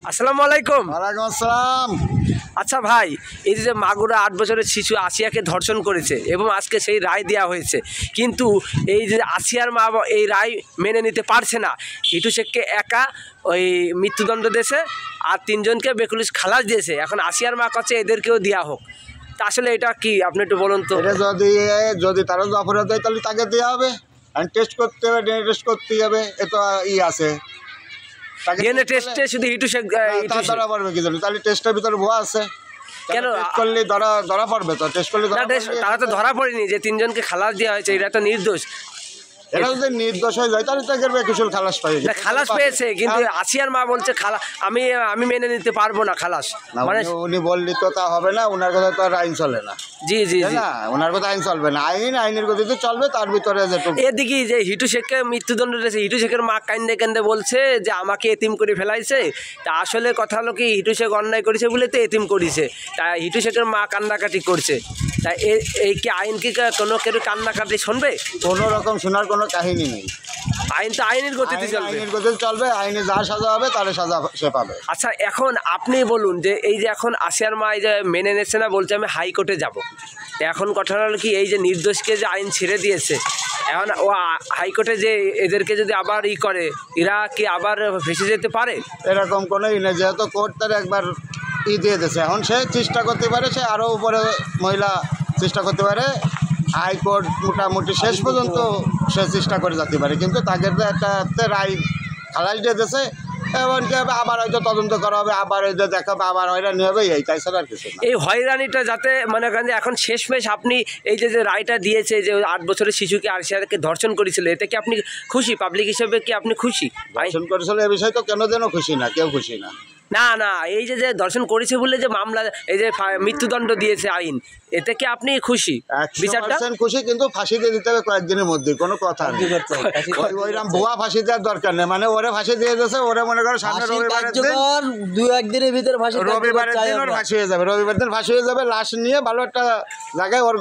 আসসালামু আলাইকুম। ওয়ালাইকুম আসসালাম। আচ্ছা ভাই, এই যে মাগুরা ৮ বছরের শিশু আসিয়াকে ধর্ষণ করেছে এবং আজকে সেই রায় দেওয়া হয়েছে, কিন্তু এই যে আসিয়ার মা এই রায় মেনে নিতে পারছে না। হিটু শেখকে একা ওই মৃত্যুদণ্ড দিয়েছে আর ৩ জনকে বেকুলিশ খালাস দিয়েছে। এখন আসিয়ার মা কাছে এদেরকেও দেওয়া হোক। তা আসলে এটা কি আপনি একটু বলুন তো। এটা যদি তারা অপরাধ হয় তাহলে তাকে দেওয়া হবে, টেস্ট করতে হবে, ডিএনএ টেস্ট করতেই হবে। এটা আছে ডিএনএ টেস্টে শুধু হিটু শেখ ধরা পড়বে কি জানি, তাহলে টেস্টের ভিতরে ভুয়া আছে কেন? করলে ধরা পড়বে তো, টেস্ট করলে তারা তো ধরা পড়েনি যে ৩ জনকে খালাস দেওয়া হয়েছে, এরা তো নির্দোষ। এটা যদি নির্দোষ হয়ে যায় তাহলে তাকে বেকুশল খালাস পাই, খালাস পেয়েছে, কিন্তু আসিয়ার মা বলছে আমি মেনে নিতে পারবো না খালাস। মানে উনি বললি তো তা হবে না, ওনার কথা তো আর আইন চলে না। জি জি জি, না ওনার কথা আইন চলবে না, আইনের গতিতে চলবে। তার ভিতরে এদিকে যে হিটু শেখকে মৃত্যুদণ্ড দিয়েছে, হিটু শেখের মা কান্দে কান্দে বলছে যে আমাকে এতিম করে ফেলাইছে। তা আসলে কথা হলো কি, হিটু শেখ অন্যায় করেছে বলে তো এতিম করেছে, তাই হিটু শেখের মা কান্নাকাটি করছে। তাই এই কি আইন কি কোনো কেউ কান্নাকাটি শুনবে? কোনো রকম শোনার কোনো কাহিনী নেই। আইন তো আইনের গতিতে চলবে, আইনের গতিতে চলবে। আইনে যা সাজা হবে তাহলে সাজা সে পাবে। আচ্ছা এখন আপনি বলুন যে এই যে এখন আসিয়ার মা এই যে মেনে নিচ্ছে না, বলছে আমি হাইকোর্টে যাব। এখন কথা হলো কি, এই যে নির্দোষকে যে আইন ছেড়ে দিয়েছে, এখন ও হাইকোর্টে যে এদেরকে যদি আবার করে, এরা কি আবার ফেসে যেতে পারে? এরকম কোনো নেই, যেহেতু কোর্ট তার একবার দিয়ে দিয়েছে, এখন সে চেষ্টা করতে পারে, সে আরও উপরে মহিলা চেষ্টা করতে পারে। হাইকোর্ট মোটামুটি শেষ পর্যন্ত সে চেষ্টা করে যেতে পারে, কিন্তু তাকে একটা রায় খালাস দিয়ে দিয়েছে। এমন কি হবে, আবার হয়তো তদন্ত করা হবে, আবার হয়তো দেখাবে, আবার হয়রানি হবে, এই তাই ছাড়া আর কিছু না। এই হয়রানিটা যাতে মনে করেন যে এখন শেষমেশ আপনি এই যে রায়টা দিয়েছে যে ৮ বছরের শিশুকে আসিয়াকে ধর্ষণ করেছিল, এতে কি আপনি খুশি? পাবলিক হিসেবে কি আপনি খুশি? ধর্ষণ করেছিল এ বিষয়ে তো কেন যেন খুশি না, কেউ খুশি না। না না, এই যে ধর্ষণ করেছে বলে যে মামলা, এই যে মৃত্যুদণ্ড দিয়েছে আইন, এতে কি আপনি খুশি? বিচারটা খুশি, কিন্তু ফাঁসি দিয়ে দিতে হবে কয়েকদিনের মধ্যে, কোনো কথা নেই। ওইরকম ভুয়া ফাঁসি দেওয়ার দরকার নেই, মানে ওরে ফাঁসি দিয়ে দিয়েছে, ওরে মনে করো সামনে রবিবারের দিন, 2-1 দিনের ভিতরে ফাঁসি, রবিবারের দিন ওর ফাঁসি হয়ে যাবে। রবিবার দিন ফাঁসি হয়ে যাবে, লাশ নিয়ে ভালো একটা জায়গায় ওর।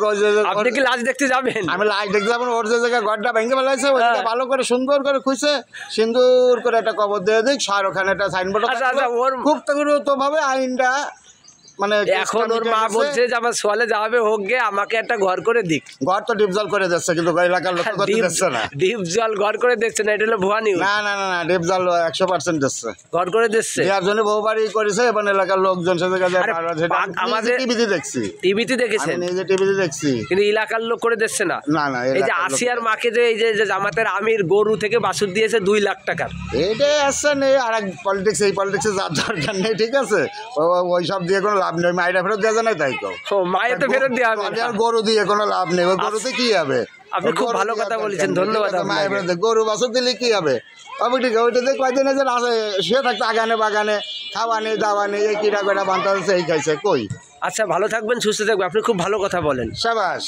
আপনি কি লাশ দেখতে যাবেন? আমি লাশ দেখতে যাবো। ওর যে জায়গায় ঘরটা ভেঙে ফেলাইছে, ওইটা ভালো করে সুন্দর করে খুঁজছে, সিন্দুর করে একটা কবর দিয়ে দিক, ওখানে একটা সাইনবোর্ড। খুব ভাবে আইনটা মানে এখন ওর মা বলছে যে আমার সোয়ালে যাবে হোক গে, আমাকে একটা ঘর করে দিক। ঘর তো ডিপ জল করে দিচ্ছে, কিন্তু এলাকার লোক করতে দিচ্ছে না। ডিপ জল ঘর করে দিচ্ছে না, এটা হলো ভুয়া নিউজ। না না না, ডিপ জল 100% দিচ্ছে, ঘর করে দিচ্ছে। যার জন্য বহু বাড়ি করেছে, এবং এলাকার লোকজন সেটা আমাদের টিভিতে দেখছি, টিভিতে দেখেছেন? নিজে টিভিতে দেখছি, কিন্তু এলাকার লোক করে দিচ্ছে না। না না, এই যে আসিয়ার মাকে যে এই যে জামাতের আমির গরু থেকে বাছুর দিয়েছে 2 লাখ টাকার, এইটাই আসছে নেই। আর এক পলিটিক্স, এই পলিটিক্সে যার দরকার নেই, ঠিক আছে? ওই সব দিয়ে কোনো লাভ নেই, মায়েরা ফেরত দেওয়া যায় না, তাই তো মায়ের তো ফেরত দেওয়া হবে না। গরু দিয়ে কোনো লাভ নেই, ওই গরুতে কি হবে? আপনি খুব ভালো কথা বলেছেন, ধন্যবাদ। গরু বাছুর দিলে কি হবে? ঠিক ওইটাতে কয়দিন আছে, শুয়ে থাকতো আগানে বাগানে, খাওয়ানি দাওয়ানি, এই কিনা কয়টা বান্তা এই খাইছে কই। আচ্ছা ভালো থাকবেন, সুস্থ থাকবেন, আপনি খুব ভালো কথা বলেন। সাবাস।